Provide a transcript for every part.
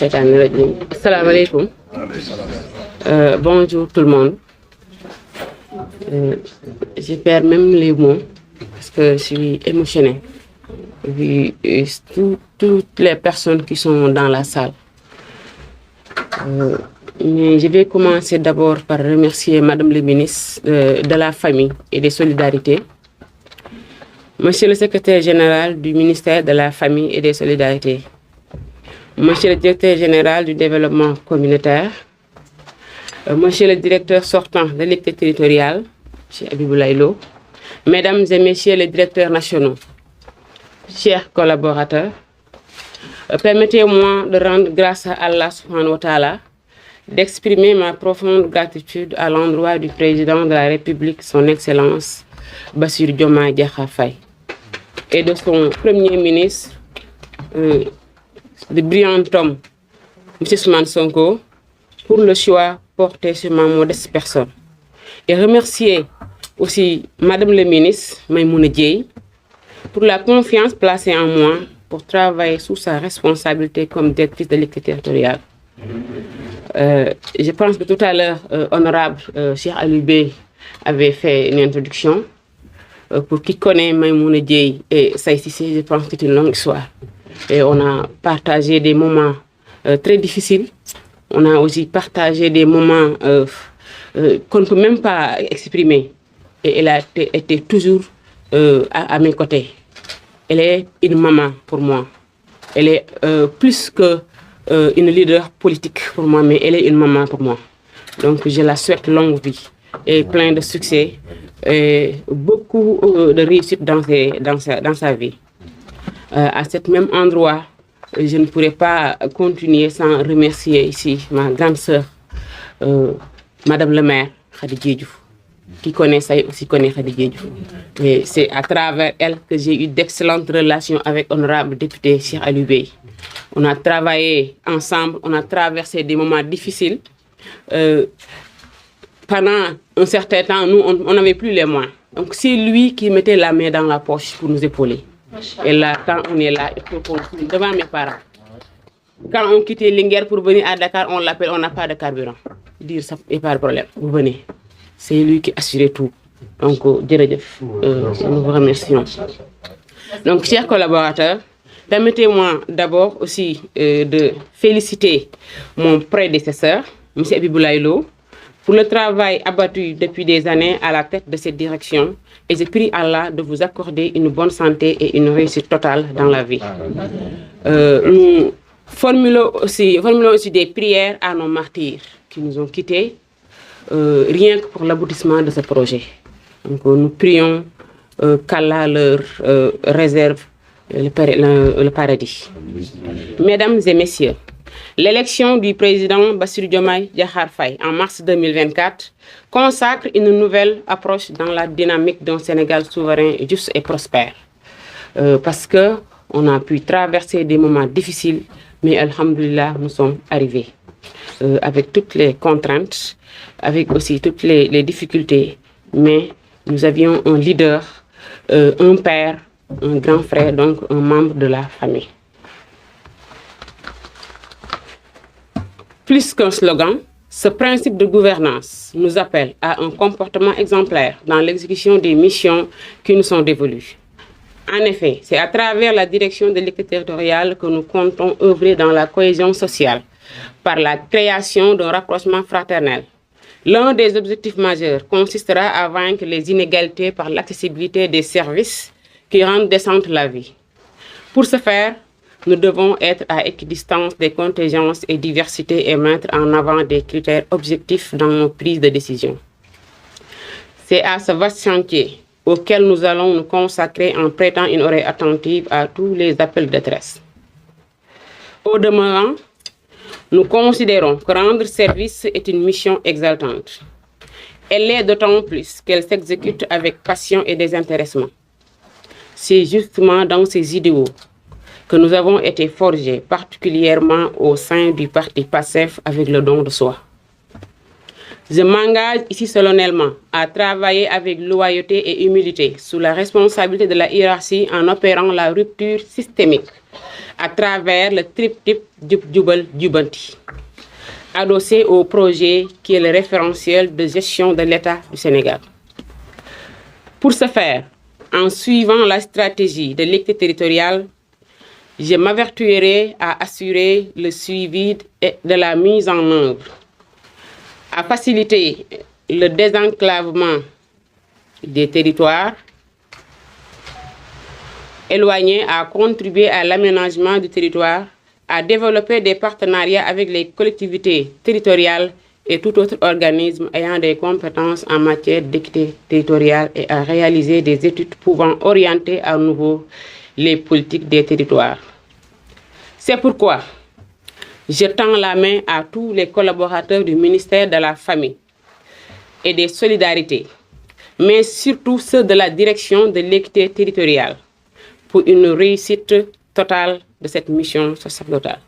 Assalamu alaikum. Bonjour tout le monde. Je perds même les mots parce que je suis émotionnée vu toutes les personnes qui sont dans la salle. Mais je vais commencer d'abord par remercier Madame le ministre de la Famille et des Solidarités, Monsieur le secrétaire général du ministère de la Famille et des Solidarités, Monsieur le directeur général du développement communautaire, Monsieur le directeur sortant de l'équité territoriale, M. Abiboulaye Lo, Mesdames et Messieurs les directeurs nationaux, chers collaborateurs, permettez-moi de rendre grâce à Allah subhanahu wa ta'ala, d'exprimer ma profonde gratitude à l'endroit du président de la République, son Excellence Bassirou Diomaye Diakhar Faye, et de son premier ministre, le brillant homme, M. Ousmane Sonko, pour le choix porté sur ma modeste personne. Et remercier aussi Madame le ministre, Maïmouna Dièye, pour la confiance placée en moi pour travailler sous sa responsabilité comme directrice de l'équité territoriale. Je pense que tout à l'heure, honorable Cheikh Alioubé avait fait une introduction. Pour qui connaît Maïmouna Dièye et Saïd Cissé, je pense que c'est une longue histoire. Et on a partagé des moments très difficiles. On a aussi partagé des moments qu'on ne peut même pas exprimer. Et elle a été toujours à mes côtés. Elle est une maman pour moi. Elle est plus que une leader politique pour moi, mais elle est une maman pour moi. Donc je la souhaite longue vie et plein de succès et beaucoup de réussite dans sa vie. À cet même endroit, je ne pourrais pas continuer sans remercier ici ma grande sœur, Madame le maire, Khady Diédhiou. Qui connaît ça aussi connaît Khady Diédhiou. Et c'est à travers elle que j'ai eu d'excellentes relations avec l'honorable député Cheikh Alioubé. On a travaillé ensemble, on a traversé des moments difficiles. Pendant un certain temps, nous, on n'avait plus les moyens. Donc c'est lui qui mettait la main dans la poche pour nous épauler. Et là, quand on est là, il faut qu'on soit devant mes parents. Quand on quittait Linguère pour venir à Dakar, on l'appelle, on n'a pas de carburant. Dire ça n'est pas de problème, vous venez. C'est lui qui assurait tout. Donc, nous vous remercions. Donc, chers collaborateurs, permettez-moi d'abord aussi de féliciter mon prédécesseur, M. Abiboulaye Lo, pour le travail abattu depuis des années à la tête de cette direction. Et je prie Allah de vous accorder une bonne santé et une réussite totale dans la vie. Nous formulons aussi des prières à nos martyrs qui nous ont quittés, rien que pour l'aboutissement de ce projet. Donc, nous prions qu'Allah leur réserve le paradis. Mesdames et messieurs, l'élection du président Bassirou Diomaye Diakhar Faye en mars 2024 consacre une nouvelle approche dans la dynamique d'un Sénégal souverain, juste et prospère. Parce qu'on a pu traverser des moments difficiles, mais alhamdoulilah, nous sommes arrivés. Avec toutes les contraintes, avec aussi toutes les difficultés, mais nous avions un leader, un père, un grand frère, donc un membre de la famille. Plus qu'un slogan, ce principe de gouvernance nous appelle à un comportement exemplaire dans l'exécution des missions qui nous sont dévolues. En effet, c'est à travers la direction de l'équité territoriale que nous comptons œuvrer dans la cohésion sociale par la création d'un rapprochement fraternel. L'un des objectifs majeurs consistera à vaincre les inégalités par l'accessibilité des services qui rendent décente la vie. Pour ce faire, nous devons être à équidistance des contingences et diversités et mettre en avant des critères objectifs dans nos prises de décision. C'est à ce vaste chantier auquel nous allons nous consacrer en prêtant une oreille attentive à tous les appels de détresse. Au demeurant, nous considérons que rendre service est une mission exaltante. Elle l'est d'autant plus qu'elle s'exécute avec passion et désintéressement. C'est justement dans ces idéaux que nous avons été forgés, particulièrement au sein du parti PASTEF avec le don de soi. Je m'engage ici solennellement à travailler avec loyauté et humilité sous la responsabilité de la hiérarchie en opérant la rupture systémique à travers le triptyque Jub-Jubal-Jubanti, adossé au projet qui est le référentiel de gestion de l'État du Sénégal. Pour ce faire, en suivant la stratégie de l'équité territoriale, je m'avertuerai à assurer le suivi de la mise en œuvre, à faciliter le désenclavement des territoires éloignés, à contribuer à l'aménagement du territoire, à développer des partenariats avec les collectivités territoriales et tout autre organisme ayant des compétences en matière d'équité territoriale et à réaliser des études pouvant orienter à nouveau les politiques des territoires. C'est pourquoi je tends la main à tous les collaborateurs du ministère de la Famille et des Solidarités, mais surtout ceux de la direction de l'équité territoriale, pour une réussite totale de cette mission sacerdotale.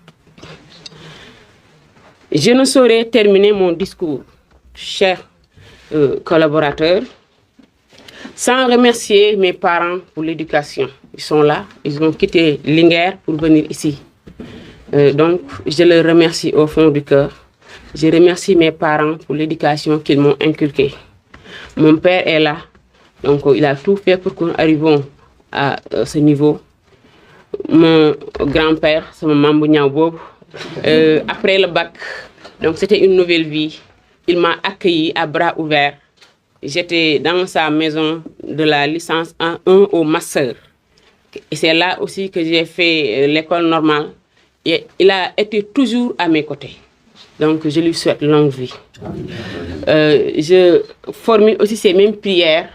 Je ne saurais terminer mon discours, chers collaborateurs, sans remercier mes parents pour l'éducation. Ils sont là, ils ont quitté Linguère pour venir ici. Donc, je les remercie au fond du cœur. Je remercie mes parents pour l'éducation qu'ils m'ont inculquée. Mon père est là, donc il a tout fait pour que nous arrivions à ce niveau. Mon grand-père, c'est mon Mambo Niaobob. Après le bac, donc c'était une nouvelle vie. Il m'a accueilli à bras ouverts. J'étais dans sa maison de la licence 1 au master. Et c'est là aussi que j'ai fait l'école normale. Et il a été toujours à mes côtés. Donc je lui souhaite longue vie. Je formule aussi ces mêmes prières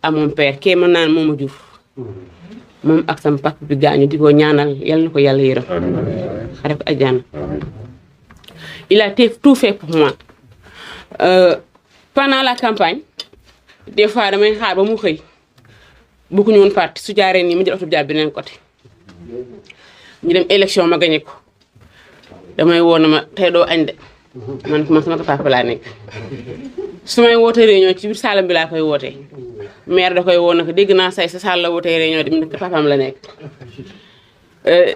à mon père, qui est maintenant mon Diouf. Mon ak sam papa bi gañu diko ñaanal yalla nako yalla yeureum xaref adjana. Il a tout fait pour moi. Pendant la campagne, des fois damay xaar ba mu xey bu ko ñoon parti su jaaré ni ma jël auto jaar benen côté. Ñu dem élection ma gagné ko. Damay wona ma tay do añ de. Man sama papa la nek. Sumay wote réunion ci bir salam bi la koy woté. Maire da koy woo nag dégg naa say sa salle la wootee réunion dem nag papaam la nekk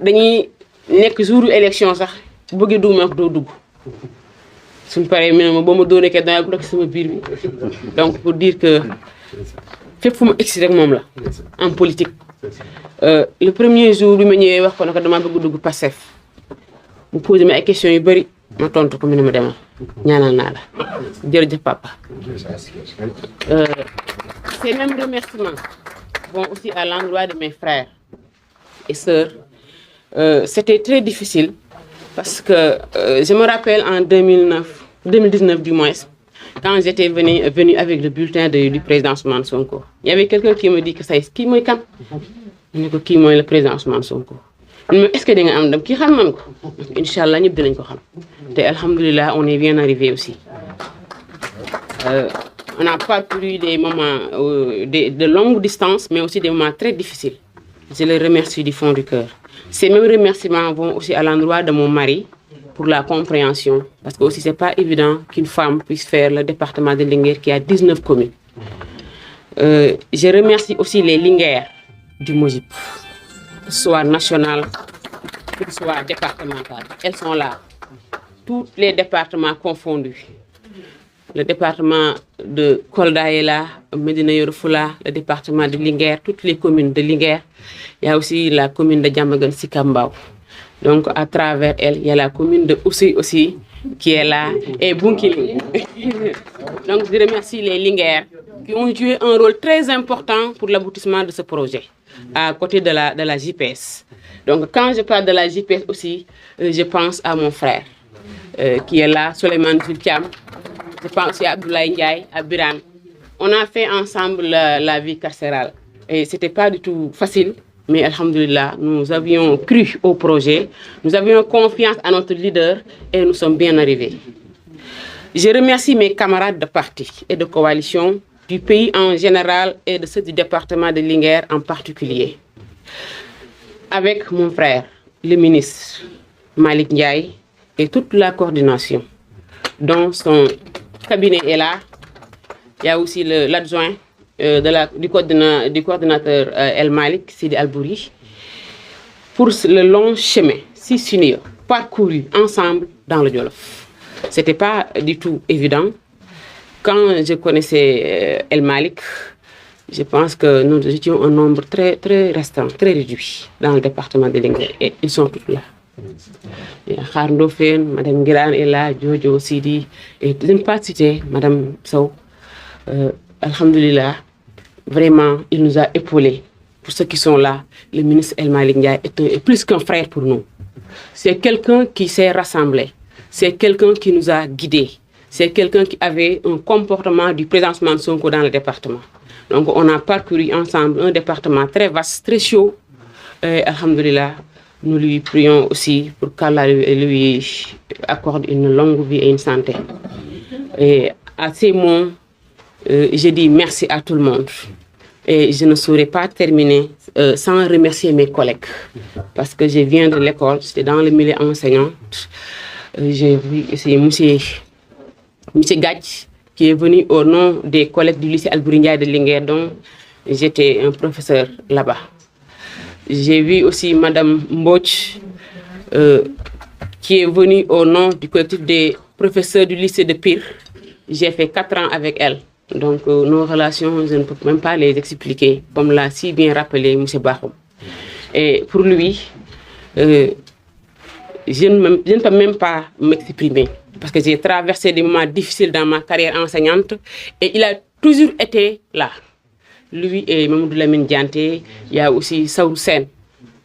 dañuy nekk jouru élection sax bu bëggee dugg ma ko doo dugg suñ paree mu ne ma boo ma dóoree kay danaa ko rek sama biir bi donc pour dire que fépp fu mu egsi rek moom la en politique. Le premier jour bi ma ñëwee wax ko nag dama bëgg dugg Pastef mu posé ma ay questions yu bëri ma tontu ko mu ne ma demal ñaanal naa la jërëjëf papa. Ces mêmes remerciements vont aussi à l'endroit de mes frères et sœurs. C'était très difficile parce que je me rappelle en 2019 du moins, quand j'étais venu avec le bulletin du président Ousmane Sonko. Il y avait quelqu'un qui me dit que ça est qui moi quand je dis que qui moi le président Ousmane Sonko. Est-ce que vous avez qui xam man ko Inch'Allah ñëpp dinañ ko xam. Té alhamdoulillah on est bien arrivé aussi. On a parcouru des moments de longue distance, mais aussi des moments très difficiles. Je les remercie du fond du cœur. Ces mêmes remerciements vont aussi à l'endroit de mon mari pour la compréhension. Parce que aussi, ce n'est pas évident qu'une femme puisse faire le département de Linguère qui a 19 communes. Je remercie aussi les Linguères du Mojib, soit national, soit départemental. Elles sont là. Tous les départements confondus. Le département de Kolda est là, Médina Yoro Foulah, le département de Linguère, toutes les communes de Linguère. Il y a aussi la commune de Diamaguène Sikambao. Donc à travers elle, il y a la commune de Oussouye aussi qui est là et Bounkiling. Donc je remercie les Linguères qui ont joué un rôle très important pour l'aboutissement de ce projet à côté de la JPS. Donc quand je parle de la JPS aussi, je pense à mon frère qui est là, Souleymane Zulkiam. Je pense aussi à Abdoulaye Ndiaye, à Biran. On a fait ensemble la vie carcérale. Et ce n'était pas du tout facile, mais alhamdoulilah, nous avions cru au projet, nous avions confiance à notre leader et nous sommes bien arrivés. Je remercie mes camarades de parti et de coalition, du pays en général et de ceux du département de Linguère en particulier. Avec mon frère, le ministre Malik Ndiaye et toute la coordination, dont son cabinet est là. Il y a aussi l'adjoint du coordinateur El Malik, Sidi Albouri, pour le long chemin, 6 signaux, parcouru ensemble dans le Jolof. Ce n'était pas du tout évident. Quand je connaissais El Malik, je pense que nous étions un nombre très, très restreint, très réduit dans le département de Linguère. Et ils sont tous là. Il y a Kharndofen, Mme Giran est là, Jojo Sidi, et je ne pas citer Mme Sow. Alhamdulillah, vraiment, il nous a épaulés. Pour ceux qui sont là, le ministre El Malik Ndiaye est plus qu'un frère pour nous. C'est quelqu'un qui s'est rassemblé. C'est quelqu'un qui nous a guidés. C'est quelqu'un qui avait un comportement du président Ousmane Sonko dans le département. Donc on a parcouru ensemble un département très vaste, très chaud. Alhamdulillah, nous lui prions aussi pour qu'Allah lui accorde une longue vie et une santé. Et à ces mots, je dis merci à tout le monde. Et je ne saurais pas terminer sans remercier mes collègues. Parce que je viens de l'école, j'étais dans le milieu enseignant. J'ai vu c'est M. Gadj qui est venu au nom des collègues du lycée Albouri Ndiaye de Linguère, dont j'étais un professeur là-bas. J'ai vu aussi Mme Mboch qui est venue au nom du collectif des professeurs du lycée de Pire. J'ai fait 4 ans avec elle. Donc nos relations, je ne peux même pas les expliquer, comme l'a si bien rappelé M. Bahoum. Et pour lui, je ne peux même pas m'exprimer parce que j'ai traversé des moments difficiles dans ma carrière enseignante et il a toujours été là. Lui et Mamoudou Lamine Dianté, il y a aussi Saoul Sen.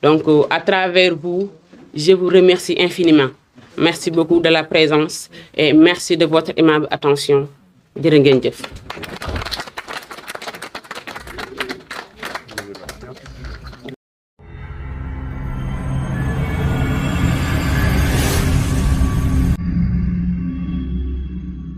Donc à travers vous, je vous remercie infiniment. Merci beaucoup de la présence et merci de votre aimable attention. Jërë ngeen jëf.